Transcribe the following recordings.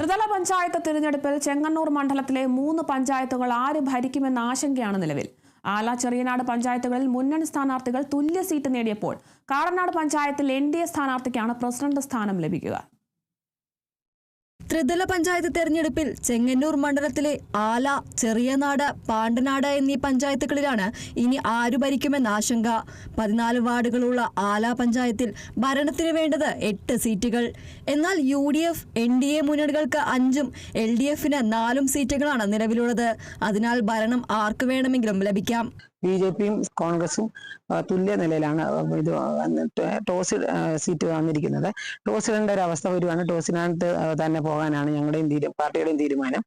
ത്രിതല പഞ്ചായത്ത് തിരഞ്ഞെടുപ്പിൽ ചെങ്ങന്നൂർ മണ്ഡലത്തിലെ 3 പഞ്ചായത്തുകൾ ആര് ഭരിക്കുമെന്ന ആശങ്കയാണ് നിലവിൽ. ആല ചെറിയനാട് പഞ്ചായത്തുകളിൽ മുന്നണി സ്ഥാനാർത്ഥികൾ തുല്യ സീറ്റ് നേടിയപ്പോൾ കാടനാട് പഞ്ചായത്തിൽ NDA സ്ഥാനാർത്ഥിക്കാണ് പ്രസിഡന്റ് സ്ഥാനം ലഭിക്കുക. ത്രിതല പഞ്ചായത്ത് തെരഞ്ഞെടുപ്പിൽ ചെങ്ങന്നൂർ മണ്ഡലത്തിലെ ആല, ചെറിയനാട്, പാണ്ടനാട് എന്നീ പഞ്ചായത്തുകളിലാണ് ഇനി ആരു ഭരിക്കുമെന്ന ആശങ്ക. 14 വാർഡുകളുള്ള ആല പഞ്ചായത്തിൽ ഭരണത്തിന് വേണ്ടത് 8 സീറ്റുകൾ. എന്നാൽ UDF, NDA മുന്നണികൾക്ക് 5ഉം LDFന് 4ഉം സീറ്റുകളാണ് നിലവിലുള്ളത്. അതിനാൽ ഭരണം ആർക്ക് വേണമെങ്കിലും ലഭിക്കാം. BJPയും കോൺഗ്രസും തുല്യ നിലയിലാണ് ഇത് ടോസ് സീറ്റ് വന്നിരിക്കുന്നത്. ടോസിടേണ്ട ഒരു അവസ്ഥ വരുവാണ്. ടോസിനകത്ത് തന്നെ പോകാനാണ് ഞങ്ങളുടെയും പാർട്ടിയുടെയും തീരുമാനം.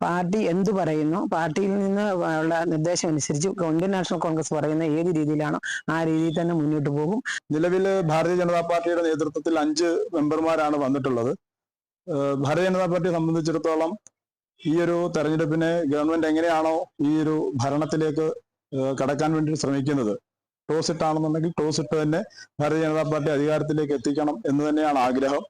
പാർട്ടി എന്തു പറയുന്നു, പാർട്ടിയിൽ നിന്ന് ഉള്ള നിർദ്ദേശം അനുസരിച്ച് ഇന്ത്യൻ നാഷണൽ കോൺഗ്രസ് പറയുന്ന ഏത് രീതിയിലാണോ ആ രീതിയിൽ തന്നെ മുന്നോട്ട് പോകും. നിലവിൽ ഭാരതീയ ജനതാ പാർട്ടിയുടെ നേതൃത്വത്തിൽ 5 മെമ്പർമാരാണ് വന്നിട്ടുള്ളത്. ഭാരതീയ ജനതാ പാർട്ടിയെ സംബന്ധിച്ചിടത്തോളം ഈ ഒരു തെരഞ്ഞെടുപ്പിനെ ഗവൺമെന്റ് എങ്ങനെയാണോ ഈ ഒരു ഭരണത്തിലേക്ക് കടക്കാൻ വേണ്ടി ശ്രമിക്കുന്നത്, ടോസ് ഇട്ടാണെന്നുണ്ടെങ്കിൽ ടോസ് ഇട്ട് തന്നെ ഭാരതീയ ജനതാ പാർട്ടി അധികാരത്തിലേക്ക് എത്തിക്കണം എന്ന് തന്നെയാണ് ആഗ്രഹം.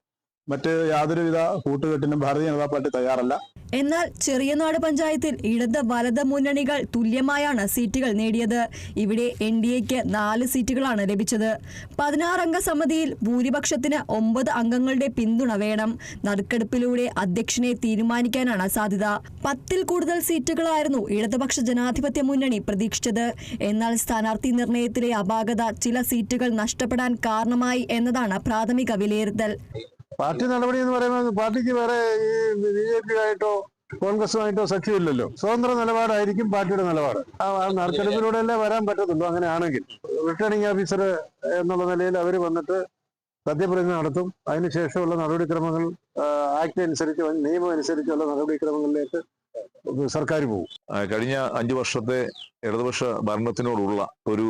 മറ്റ് യാതൊരുവിധ കൂട്ടുകെട്ടിനും ഭാരതീയ ജനതാ പാർട്ടി തയ്യാറല്ല. എന്നാൽ ചെറിയനാട് പഞ്ചായത്തിൽ ഇടത് വലത് മുന്നണികൾ തുല്യമായാണ് സീറ്റുകൾ നേടിയത്. ഇവിടെ NDAക്ക് 4 സീറ്റുകളാണ് ലഭിച്ചത്. 16 അംഗ സമിതിയിൽ ഭൂരിപക്ഷത്തിന് 9 അംഗങ്ങളുടെ പിന്തുണ വേണം. നറുക്കെടുപ്പിലൂടെ അധ്യക്ഷനെ തീരുമാനിക്കാനാണ് സാധ്യത. 10ൽ കൂടുതൽ സീറ്റുകളായിരുന്നു ഇടതുപക്ഷ ജനാധിപത്യ മുന്നണി പ്രതീക്ഷിച്ചത്. എന്നാൽ സ്ഥാനാർത്ഥി നിർണയത്തിലെ അപാകത ചില സീറ്റുകൾ നഷ്ടപ്പെടാൻ കാരണമായി എന്നതാണ് പ്രാഥമിക വിലയിരുത്തൽ. പാർട്ടി നടപടി എന്ന് പറയുമ്പോൾ പാർട്ടിക്ക് വേറെ ഈ BJP ആയിട്ടോ കോൺഗ്രസുമായിട്ടോ സഖ്യമില്ലല്ലോ. സ്വതന്ത്ര നിലപാടായിരിക്കും പാർട്ടിയുടെ നിലപാട്. ആ നറുക്കെടുപ്പിലൂടെ അല്ലേ വരാൻ പറ്റത്തുള്ളൂ. അങ്ങനെയാണെങ്കിൽ റിട്ടേണിംഗ് ഓഫീസർ എന്നുള്ള നിലയിൽ അവർ വന്നിട്ട് സത്യപ്രതിജ്ഞ നടത്തും. അതിനുശേഷമുള്ള നടപടിക്രമങ്ങൾ ആക്ട് അനുസരിച്ച്, നിയമം അനുസരിച്ചുള്ള നടപടിക്രമങ്ങളിലേക്ക് സർക്കാർ പോകും. കഴിഞ്ഞ 5 വർഷത്തെ ഇടതുപക്ഷ ഭരണത്തിനോടുള്ള ഒരു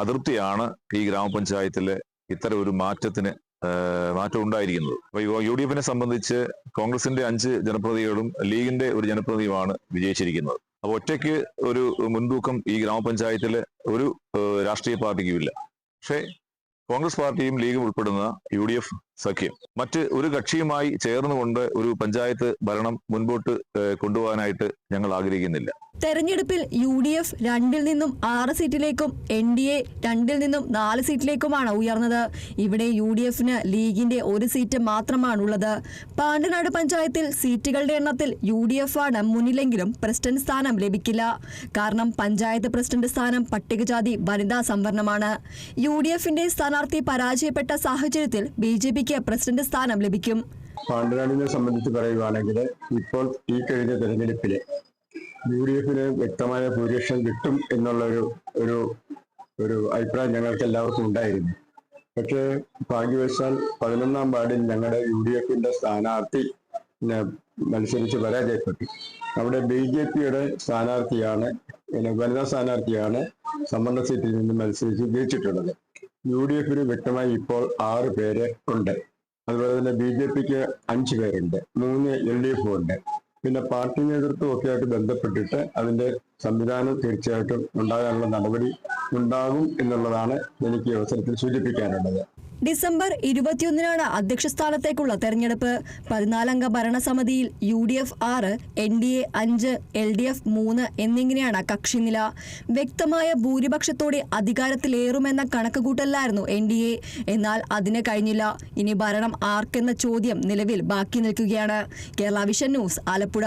അതൃപ്തിയാണ് ഈ ഗ്രാമപഞ്ചായത്തിലെ ഇത്തരം ഒരു മാറ്റം ഉണ്ടായിരിക്കുന്നത്. അപ്പൊ UDFനെ സംബന്ധിച്ച് കോൺഗ്രസിന്റെ 5 ജനപ്രതിനിധികളും ലീഗിന്റെ ഒരു ജനപ്രതിനിധിയുമാണ് വിജയിച്ചിരിക്കുന്നത്. അപ്പൊ ഒറ്റയ്ക്ക് ഒരു മുൻതൂക്കം ഈ ഗ്രാമപഞ്ചായത്തിലെ ഒരു രാഷ്ട്രീയ പാർട്ടിക്കും ഇല്ല. പക്ഷേ കോൺഗ്രസ് പാർട്ടിയും ലീഗും ഉൾപ്പെടുന്ന UDF സഖ്യം മറ്റ് ഒരു കക്ഷിയുമായി ചേർന്നുകൊണ്ട് ഒരു പഞ്ചായത്ത് ഭരണം മുൻപോട്ട് കൊണ്ടുപോകാനായിട്ട് ഞങ്ങൾ ആഗ്രഹിക്കുന്നില്ല. തെരഞ്ഞെടുപ്പിൽ UDF 2ൽ നിന്നും 6 സീറ്റിലേക്കും NDA 2ൽ നിന്നും 4 സീറ്റിലേക്കുമാണ് ഉയർന്നത്. ഇവിടെ UDFന് ലീഗിന്റെ 1 സീറ്റ് മാത്രമാണുള്ളത്. പാണ്ടനാട് പഞ്ചായത്തിൽ സീറ്റുകളുടെ എണ്ണത്തിൽ UDF ആണ് മുന്നിലെങ്കിലും പ്രസിഡന്റ് സ്ഥാനം ലഭിക്കില്ല. കാരണം പഞ്ചായത്ത് പ്രസിഡന്റ് സ്ഥാനം പട്ടികജാതി വനിതാ സംവരണമാണ്. UDFന്റെ സ്ഥാനാർത്ഥി പരാജയപ്പെട്ട സാഹചര്യത്തിൽ BJPക്ക് പ്രസിഡന്റ് സ്ഥാനം ലഭിക്കും. പാണ്ടനാടിനെ സംബന്ധിച്ച് പറയുകയാണെങ്കിൽ ഇപ്പോൾ ഈ കഴിഞ്ഞ തെരഞ്ഞെടുപ്പില് UDFന് വ്യക്തമായ ഭൂരിപക്ഷം കിട്ടും എന്നുള്ള ഒരു അഭിപ്രായം ഞങ്ങൾക്ക് എല്ലാവർക്കും ഉണ്ടായിരുന്നു. പക്ഷേ ഭാഗ്യവശാൽ 11ാം വാർഡിൽ ഞങ്ങളുടെ UDFന്റെ സ്ഥാനാർത്ഥി മത്സരിച്ച് പരാജയപ്പെട്ടു. അവിടെ BJPയുടെ സ്ഥാനാർത്ഥിയാണ്, വനിതാ സ്ഥാനാർത്ഥിയാണ് സംവരണ സീറ്റിൽ നിന്ന് മത്സരിച്ച് ജയിച്ചിട്ടുള്ളത്. UDFന് വ്യക്തമായി ഇപ്പോൾ 6 പേര് ഉണ്ട്. അതുപോലെ തന്നെ BJPക്ക് 5 പേരുണ്ട്, 3 LDF ഉണ്ട്. പിന്നെ പാർട്ടി നേതൃത്വം ഒക്കെ ആയിട്ട് ബന്ധപ്പെട്ടിട്ട് അതിന്റെ സംവിധാനം തീർച്ചയായിട്ടും ഉണ്ടാകാനുള്ള നടപടി ഉണ്ടാകും എന്നുള്ളതാണ് എനിക്ക് ഈ അവസരത്തിൽ സൂചിപ്പിക്കാനുള്ളത്. ഡിസംബർ 21-നാണ് അധ്യക്ഷ സ്ഥാനത്തേക്കുള്ള തെരഞ്ഞെടുപ്പ്. 14 അംഗ ഭരണസമിതിയിൽ UDF 6, NDA 5, LDF 3 എന്നിങ്ങനെയാണ് കക്ഷിനില. വ്യക്തമായ ഭൂരിപക്ഷത്തോടെ അധികാരത്തിലേറുമെന്ന കണക്കുകൂട്ടലായിരുന്നു NDA. എന്നാൽ അതിന് കഴിഞ്ഞില്ല. ഇനി ഭരണം ആർക്കെന്ന ചോദ്യം നിലവിൽ ബാക്കി നിൽക്കുകയാണ്. Kerala vision news, Alappuzha.